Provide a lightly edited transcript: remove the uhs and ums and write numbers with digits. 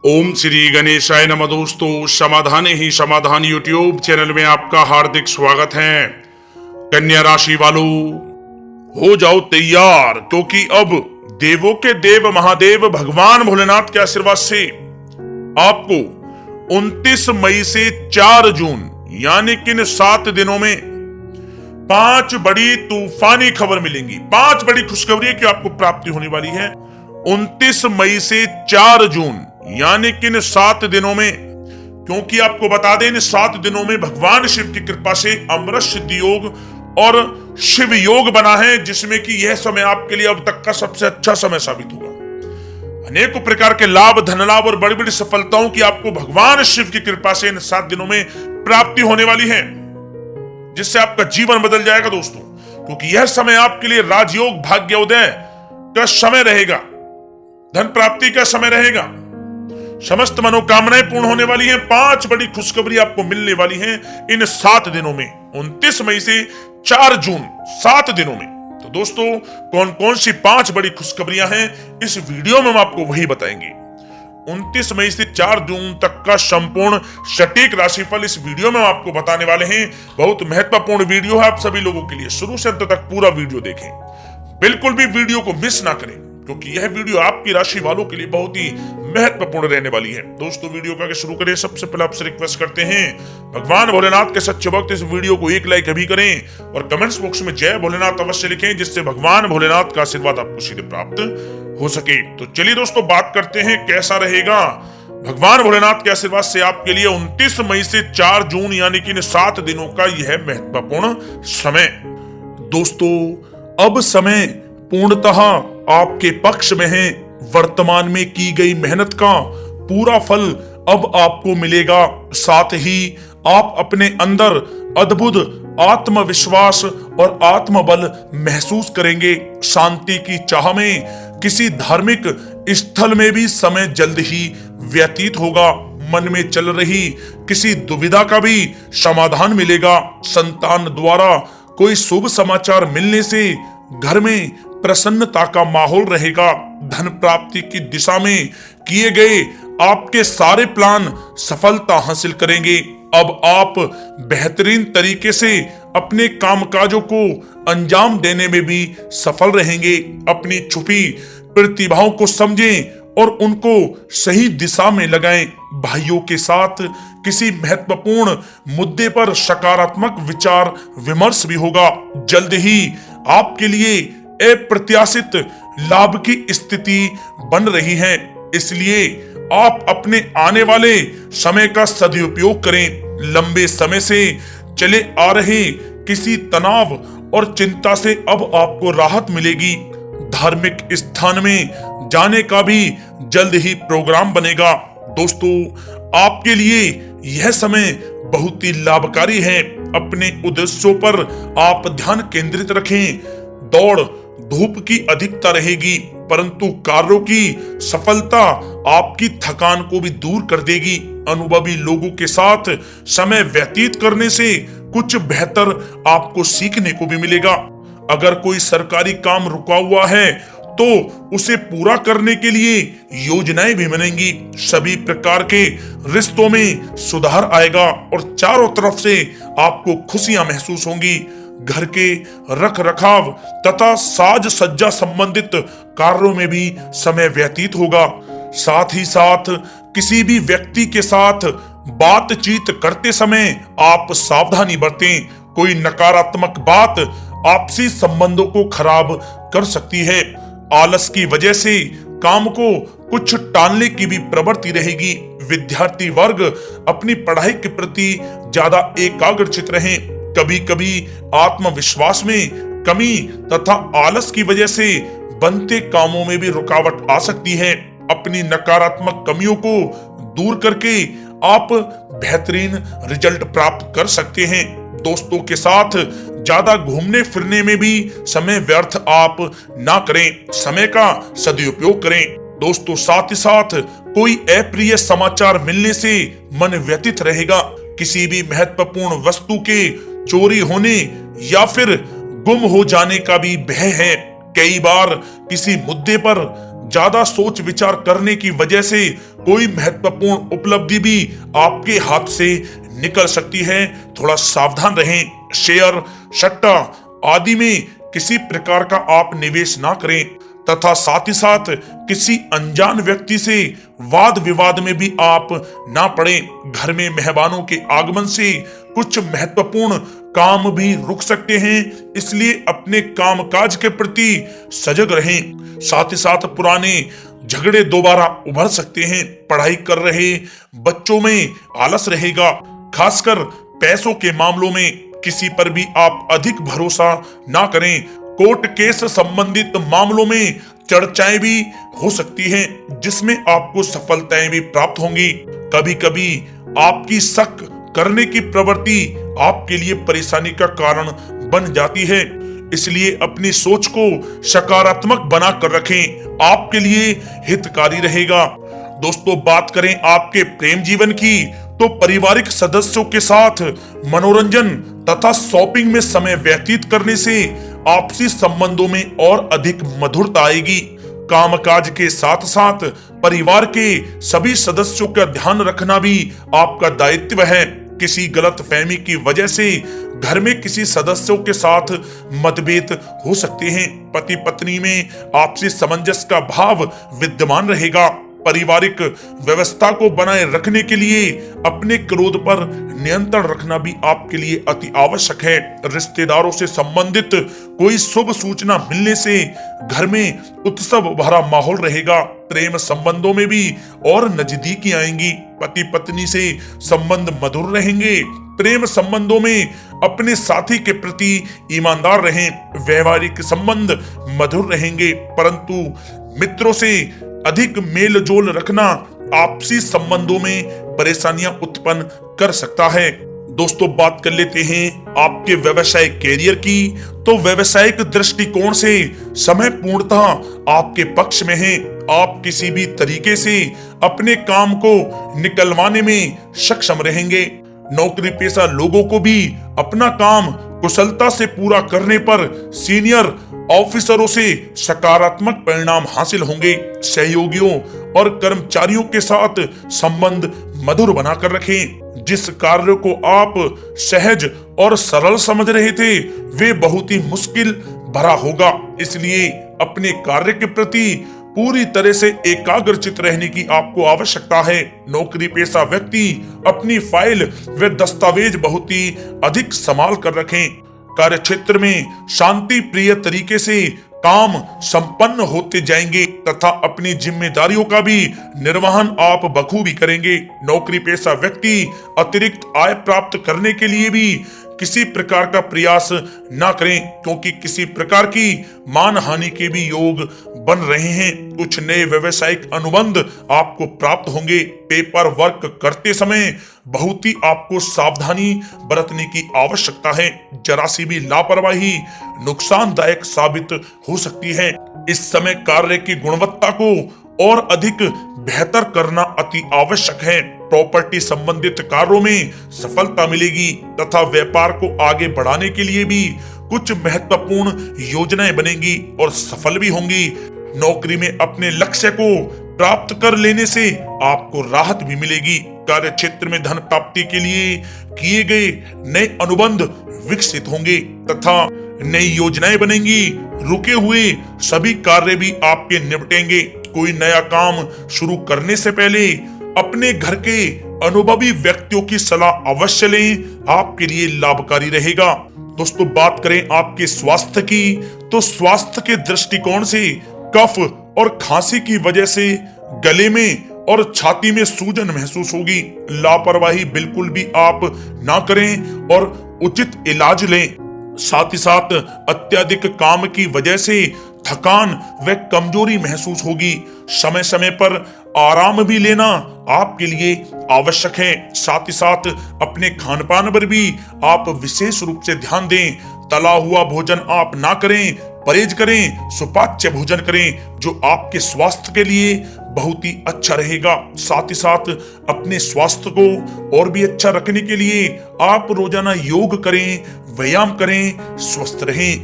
ओम श्री गणेशाय नमः। दोस्तों, समाधान ही समाधान यूट्यूब चैनल में आपका हार्दिक स्वागत है। कन्या राशि वालों, हो जाओ तैयार, क्योंकि अब देवों के देव महादेव भगवान भोलेनाथ के आशीर्वाद से आपको 29 मई से 4 जून यानी कि इन 7 दिनों में 5 बड़ी तूफानी खबर मिलेंगी। 5 बड़ी खुशखबरी की आपको प्राप्ति होने वाली है 29 मई से 4 जून यानी कि इन 7 दिनों में। क्योंकि आपको बता दें, इन 7 दिनों में भगवान शिव की कृपा से अमृत सिद्धि योग और शिव योग बना है, जिसमें कि यह समय आपके लिए अब तक का सबसे अच्छा समय साबित होगा। अनेकों प्रकार के लाभ, धन लाभ और बड़ी बड़ी सफलताओं की आपको भगवान शिव की कृपा से इन 7 दिनों में प्राप्ति होने वाली है, जिससे आपका जीवन बदल जाएगा दोस्तों। क्योंकि यह समय आपके लिए राजयोग, भाग्योदय का समय रहेगा, धन प्राप्ति का समय रहेगा, समस्त मनोकामनाएं पूर्ण होने वाली हैं। 5 बड़ी खुशखबरी आपको मिलने वाली हैं इन 7 दिनों में, 29 मई से 4 जून, 7 दिनों में। तो दोस्तों, कौन कौन सी 5 बड़ी खुशखबरियां हैं इस वीडियो में हम आपको वही बताएंगे। 29 मई से 4 जून तक का संपूर्ण सटीक राशिफल इस वीडियो में हम आपको बताने वाले हैं। बहुत महत्वपूर्ण वीडियो है आप सभी लोगों के लिए, शुरू से अंत तक पूरा वीडियो देखें, बिल्कुल भी वीडियो को मिस ना करें, क्योंकि यह वीडियो आपकी राशि वालों के लिए बहुत ही महत्वपूर्ण रहने वाली है। दोस्तों, वीडियो का शुरू करें, सबसे पहले आपसे रिक्वेस्ट करते हैं, भगवान भोलेनाथ के सच्चे भक्त इस वीडियो को एक लाइक अभी करें और कमेंट्स बॉक्स में जय भोलेनाथ अवश्य लिखें, जिससे भगवान भोलेनाथ का आशीर्वाद आपको सीधे प्राप्त हो सके। तो चलिए दोस्तों, बात करते हैं कैसा रहेगा भगवान भोलेनाथ के आशीर्वाद से आपके लिए 29 मई से 4 जून यानी कि इन 7 दिनों का यह महत्वपूर्ण समय। दोस्तों, अब समय पूर्णतः आपके पक्ष में है। वर्तमान में की गई मेहनत का पूरा फल अब आपको मिलेगा। साथ ही आप अपने अंदर अद्भुत आत्मविश्वास और आत्मबल महसूस करेंगे। शांति की चाह में किसी धार्मिक स्थल में भी समय जल्द ही व्यतीत होगा। मन में चल रही किसी दुविधा का भी समाधान मिलेगा। संतान द्वारा कोई शुभ समाचार मिलने से घर में प्रसन्नता का माहौल रहेगा। धन प्राप्ति की दिशा में किए गए आपके सारे प्लान सफलता हासिल करेंगे। अब आप बेहतरीन तरीके से अपने कामकाजों को अंजाम देने में भी सफल रहेंगे। अपनी छुपी प्रतिभाओं को समझें और उनको सही दिशा में लगाएं। भाइयों के साथ किसी महत्वपूर्ण मुद्दे पर सकारात्मक विचार विमर्श भी होगा। जल्द ही आपके लिए अप्रत्याशित लाभ की स्थिति बन रही है, इसलिए आप अपने आने वाले समय का सदुपयोग करें। लंबे समय से चले आ रहे किसी तनाव और चिंता से अब आपको राहत मिलेगी। धार्मिक स्थान में जाने का भी जल्द ही प्रोग्राम बनेगा। दोस्तों, आपके लिए यह समय बहुत ही लाभकारी है। अपने उद्देश्यों पर आप ध्यान केंद्रित रखें। दौड़ धूप की अधिकता रहेगी, परंतु कार्यों की सफलता आपकी थकान को भी दूर कर देगी। अनुभवी लोगों के साथ समय व्यतीत करने से कुछ बेहतर आपको सीखने को भी मिलेगा। अगर कोई सरकारी काम रुका हुआ है तो उसे पूरा करने के लिए योजनाएं भी बनेंगी। सभी प्रकार के रिश्तों में सुधार आएगा और चारों तरफ से आपको खुशियां महसूस होंगी। घर के रख रखाव तथा साज सज्जा संबंधित कार्यों में भी समय व्यतीत होगा। साथ ही साथ किसी भी व्यक्ति के साथ बातचीत करते समय आप सावधानी बरतें। कोई नकारात्मक बात आपसी संबंधों को खराब कर सकती है। आलस की वजह से काम को कुछ टालने की भी प्रवृत्ति रहेगी। विद्यार्थी वर्ग अपनी पढ़ाई के प्रति ज्यादा एकाग्रचित रहें। कभी कभी आत्मविश्वास में कमी तथा आलस की वजह से बनते कामों में भी रुकावट आ सकती है। अपनी नकारात्मक कमियों को दूर करके आप बेहतरीन रिजल्ट प्राप्त कर सकते हैं। दोस्तों के साथ ज्यादा घूमने फिरने में भी समय व्यर्थ आप ना करें, समय का सदुपयोग करें। दोस्तों, साथ ही साथ कोई अप्रिय समाचार मिलने से मन व्यतीत रहेगा। किसी भी महत्वपूर्ण वस्तु के चोरी होने या फिर गुम हो जाने का भी भय है। कई बार किसी मुद्दे पर ज्यादा सोच विचार करने की वजह से कोई महत्वपूर्ण उपलब्धि भी आपके हाथ से निकल सकती है। थोड़ा सावधान रहें। शेयर, सट्टा आदि में किसी प्रकार का आप निवेश ना करें तथा साथ ही साथ किसी अनजान व्यक्ति से वाद विवाद में भी आप ना पड़ें। घर में मेहमानों के आगमन से कुछ महत्वपूर्ण काम भी रुक सकते हैं, इसलिए अपने कामकाज के प्रति सजग रहें। साथ ही साथ पुराने झगड़े दोबारा उभर सकते हैं। पढ़ाई कर रहे बच्चों में आलस रहेगा। खासकर पैसों के मामलों में किसी पर भी आप अधिक भरोसा ना करें। कोर्ट केस संबंधित मामलों में चर्चाएं भी हो सकती हैं, जिसमें आपको सफलताएं भी प्राप्त होंगी। कभी कभी आपकी शक करने की प्रवृत्ति आपके लिए परेशानी का कारण बन जाती है, इसलिए अपनी सोच को सकारात्मक बना कर रखें, आपके लिए हितकारी रहेगा। दोस्तों, बात करें आपके प्रेम जीवन की, तो पारिवारिक सदस्यों के साथ मनोरंजन तथा शॉपिंग में समय व्यतीत करने से आपसी संबंधों में और अधिक मधुरता आएगी। कामकाज के साथ साथ परिवार के सभी सदस्यों का ध्यान रखना भी आपका दायित्व है। किसी गलत फहमी की वजह से घर में किसी सदस्यों के साथ मतभेद हो सकते हैं। पति पत्नी में आपसी सामंजस्य का भाव विद्यमान रहेगा। पारिवारिक व्यवस्था को बनाए रखने के लिए अपने क्रोध पर नियंत्रण रखना भी आपके लिए अति आवश्यक है। रिश्तेदारों से संबंधित कोई शुभ सूचना मिलने से घर में उत्सव भरा माहौल रहेगा। प्रेम संबंधों में भी और नजदीकी आएंगी। पति पत्नी से संबंध मधुर रहेंगे। प्रेम संबंधों में अपने साथी के प्रति ईमानदार रहें। वैवाहिक संबंध मधुर रहेंगे, परंतु मित्रों से अधिक मेल जोल रखना आपसी संबंधों में परेशानियां उत्पन्न कर सकता है। दोस्तों, बात कर लेते हैं आपके व्यवसायिक कैरियर की। तो व्यवसायिक दृष्टिकोण से समय पूर्णतः आपके पक्ष में है। आप किसी भी तरीके से अपने काम को निकलवाने में सक्षम रहेंगे। नौकरी पेशा लोगों को भी अपना काम कुशलता से पूरा करने पर सीनियर ऑफिसरों से सकारात्मक परिणाम हासिल होंगे। सहयोगियों और कर्मचारियों के साथ संबंध मधुर बनाकर रखें। जिस कार्य को आप सहज और सरल समझ रहे थे, वे बहुत ही मुश्किल भरा होगा, इसलिए अपने कार्य के प्रति पूरी तरह से एकाग्रचित रहने की आपको आवश्यकता है। नौकरी पेशा व्यक्ति अपनी फाइल व दस्तावेज बहुत ही अधिक संभाल कर रखें। कार्य क्षेत्र में शांति प्रिय तरीके से काम संपन्न होते जाएंगे तथा अपनी जिम्मेदारियों का भी निर्वहन आप बखूबी करेंगे। नौकरी पेशा व्यक्ति अतिरिक्त आय प्राप्त करने के लिए भी किसी प्रकार का प्रयास ना करें, क्योंकि किसी प्रकार की मान हानि के भी योग बन रहे हैं। कुछ नए व्यवसायिक अनुबंध आपको प्राप्त होंगे। पेपर वर्क करते समय बहुत ही आपको सावधानी बरतने की आवश्यकता है। जरा सी भी लापरवाही नुकसानदायक साबित हो सकती है। इस समय कार्य की गुणवत्ता को और अधिक बेहतर करना अति आवश्यक है। प्रॉपर्टी संबंधित कार्यों में सफलता मिलेगी तथा व्यापार को आगे बढ़ाने के लिए भी कुछ महत्वपूर्ण योजनाएं बनेंगी और सफल भी होंगी। नौकरी में अपने लक्ष्य को प्राप्त कर लेने से आपको राहत भी मिलेगी। कार्य क्षेत्र में धन प्राप्ति के लिए किए गए नए अनुबंध विकसित होंगे तथा नई योजनाएं बनेंगी। रुके हुए सभी कार्य भी आपके निपटेंगे। कोई नया काम शुरू करने से पहले अपने घर के अनुभवी व्यक्तियों की सलाह अवश्य लें, आपके लिए लाभकारी रहेगा। दोस्तों, बात करें आपके स्वास्थ्य की, तो स्वास्थ्य के दृष्टिकोण से कफ और खांसी की वजह से गले में और छाती में सूजन महसूस होगी। लापरवाही बिल्कुल भी आप ना करें और उचित इलाज लें। साथ ही साथ अत्यधिक काम की वजह से थकान व कमजोरी महसूस होगी। समय समय पर आराम भी लेना आपके लिए आवश्यक है। साथ ही साथ अपने खान पान पर भी आप विशेष रूप से ध्यान दें। तला हुआ भोजन आप ना करें, परहेज करें, सुपाच्य भोजन करें, जो आपके स्वास्थ्य के लिए बहुत ही अच्छा रहेगा। साथ ही साथ अपने स्वास्थ्य को और भी अच्छा रखने के लिए आप रोजाना योग करें, व्यायाम करें, स्वस्थ रहें।